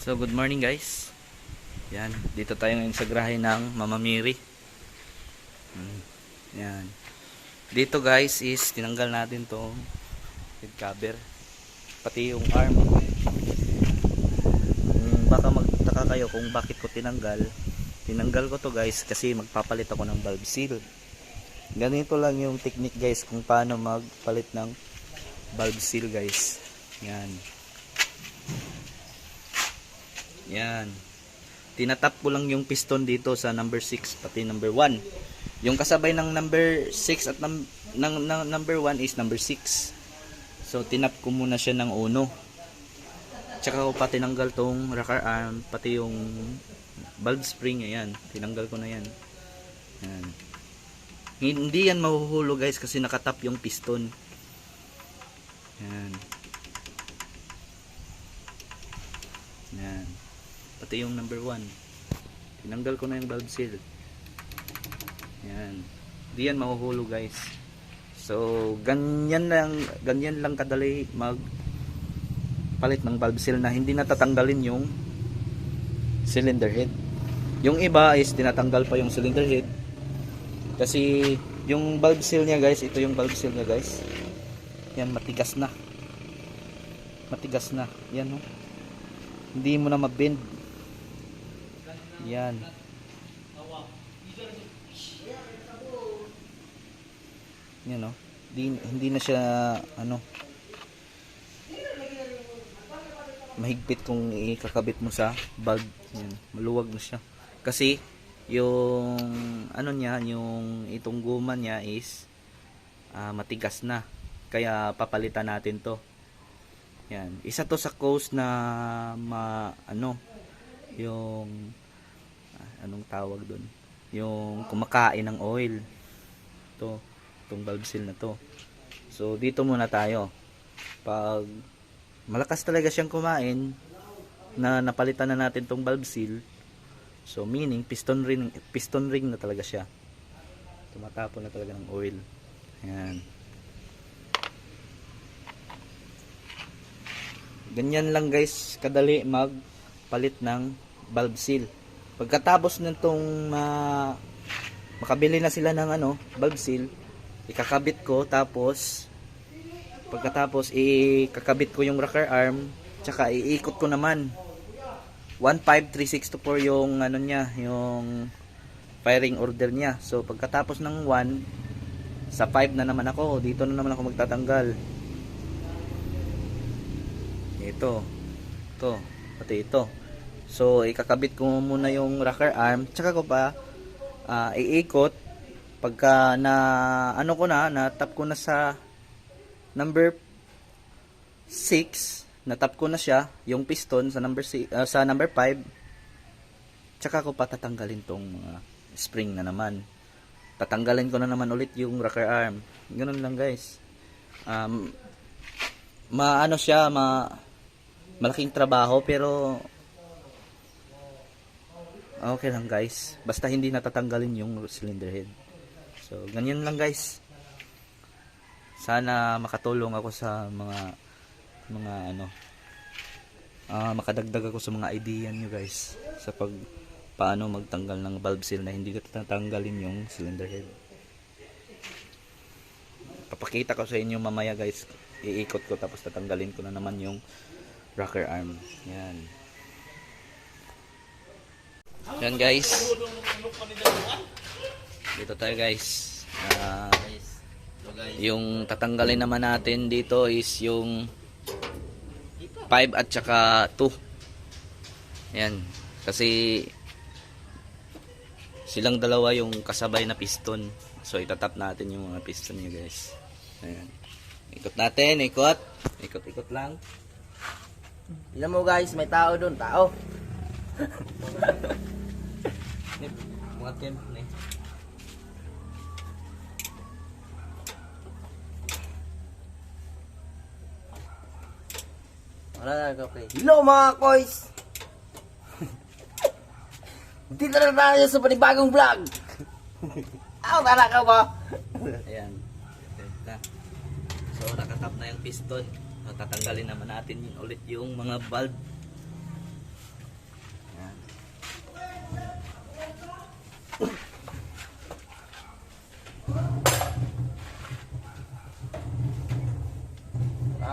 So good morning guys. Yan, dito tayo ngayon sa garahe ng Mama Mary. Yan. Dito guys is tinanggal natin tong head cover, pati yung arm. Baka magtaka kayo kung bakit ko tinanggal. Tinanggal ko to guys kasi magpapalit ako ng valve seal. Ganito lang yung technique guys kung paano magpalit ng valve seal guys. Yan. Yan. Tinatap ko lang yung piston dito sa number 6 pati number 1. Yung kasabay ng number 6 at number 1 is number 6. So tinap ko muna siya ng uno. Tsaka ko pa tinanggal tong rocker arm pati yung valve spring. Ayan, tinanggal ko na yan. Ayan. Hindi yan mahuhulog guys kasi nakatap yung piston. Ayan. Ayan. Pati yung number 1 tinanggal ko na yung valve seal. Yan, di yan mahuhulog guys. So ganyan lang kadali mag palit ng valve seal na hindi natatanggalin yung cylinder head. Yung iba is tinatanggal pa yung cylinder head kasi yung valve seal niya guys, ito yung valve seal niya guys, yan matigas na yan, no? Hindi mo na mabend. Yan. Yan, no? Hindi na siya mahigpit kung ikakabit mo sa valve. Yan, maluwag na siya. Kasi yung niya, yung itong guma niya is matigas na. Kaya papalitan natin 'to. Yan, isa to sa cause na yung anong tawag doon, yung kumakain ng oil, itong valve seal na to. So dito muna tayo. Pag malakas talaga siyang kumain na napalitan na natin tong valve seal, so meaning piston ring na talaga siya, tumatapon na talaga ng oil. Ayan. Ganyan lang guys kadali magpalit ng valve seal. Pagkatapos nitong makabili na sila ng valve seal, ikakabit ko, tapos pagkatapos ikakabit ko yung rocker arm, tsaka iikot ko naman 15362 yung niya, yung firing order niya. So pagkatapos ng 1 sa 5 na naman ako, dito na naman ako magtatanggal. Ito, pati ito. So ikakabit ko muna yung rocker arm, tsaka ko pa iikot. Pagka natap ko na sa number 6, natap ko na siya yung piston sa number 5, tsaka ko pa tatanggalin tong spring na naman. Tatanggalin ko na naman ulit yung rocker arm. Ganun lang guys. Malaking trabaho pero okay lang guys, basta hindi natatanggalin yung cylinder head. So ganyan lang guys. Sana makatulong ako sa mga makadagdag ako sa mga idea nyo guys sa paano magtanggal ng valve seal na hindi tatanggalin yung cylinder head. Papakita ko sa inyo mamaya guys. Iikot ko tapos tatanggalin ko na naman yung rocker arm. Yan. Yan guys. Dito tayo guys. Yung tatanggalin naman natin dito is yung 5 at saka 2. Yan. Kasi silang dalawa yung kasabay na piston. So itatap natin yung mga piston niya guys. Ayan. Ikot natin, ikot. Ikot lang. Tignan mo guys, may tao doon, tao. Mga temp na eh. Wala na, okay. Hello mga koys! Dito na tayo sa panibagong vlog! Tara ka ba? Ayan. So nakatap na yung piston. Tatanggalin naman natin ulit yung mga valve.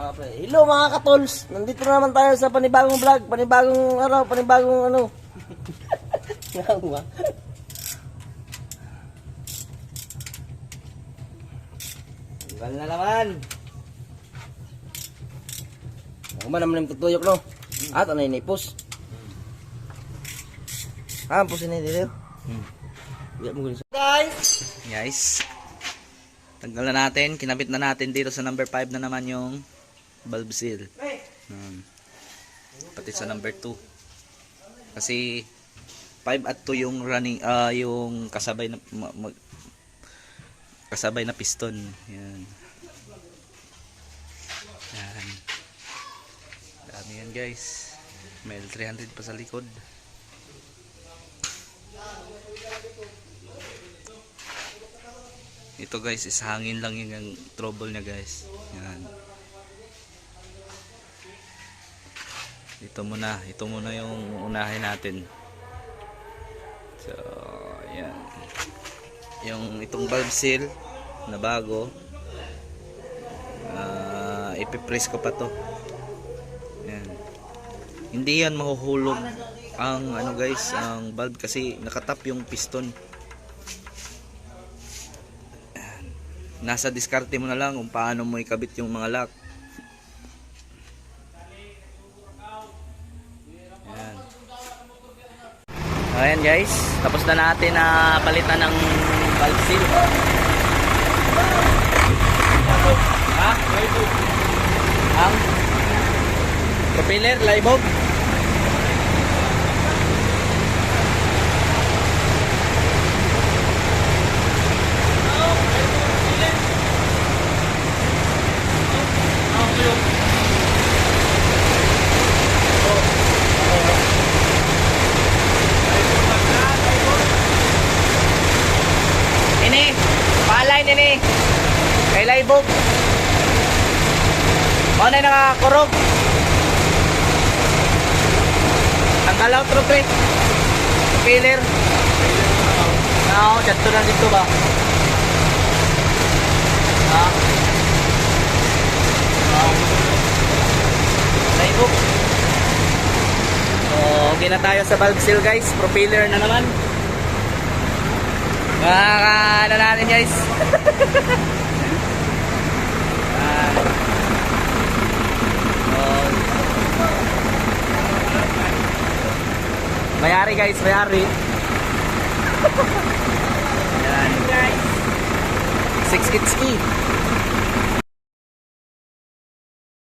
Hello mga katols! Nandito na naman tayo sa panibagong vlog, panibagong ano. Nga. Tanggal na naman. Ako man naman yung tutuyok, no? At ano yung ipos? Ah, pusin na dito. Guys, tanggal na natin, kinabit na natin dito sa number 5 na naman yung bulb seal. Pati sa number 2. Kasi 5 at 2 yung running yung kasabay na kasabay na piston. Yan. Yan. Dami yan, guys. May L300 pa sa likod. Ito guys, is hangin lang yung trouble niya, guys. Yan. Ito muna yung unahin natin. So, yan. Yung itong valve seal na bago, ipipress ko pa to. Yan. Hindi yan mahuhulog ang ano guys, ang valve kasi nakatap yung piston. Nasa diskarte mo na lang kung paano mo ikabit yung mga lock. Ayan. Ayan guys, tapos na natin na palitan ng valve seal. Ha? Ang propeller, laibog. Ini, palay nini. Kay laibog. O na nakakurog. Ang kalaw trupit. Pillar. Now, dito na dito ba? Ha? Laibog. So, okay na tayo sa valve seal guys. Propeller na naman. Ano natin guys. Mayari guys, mayari. Yan guys. 6 kits key.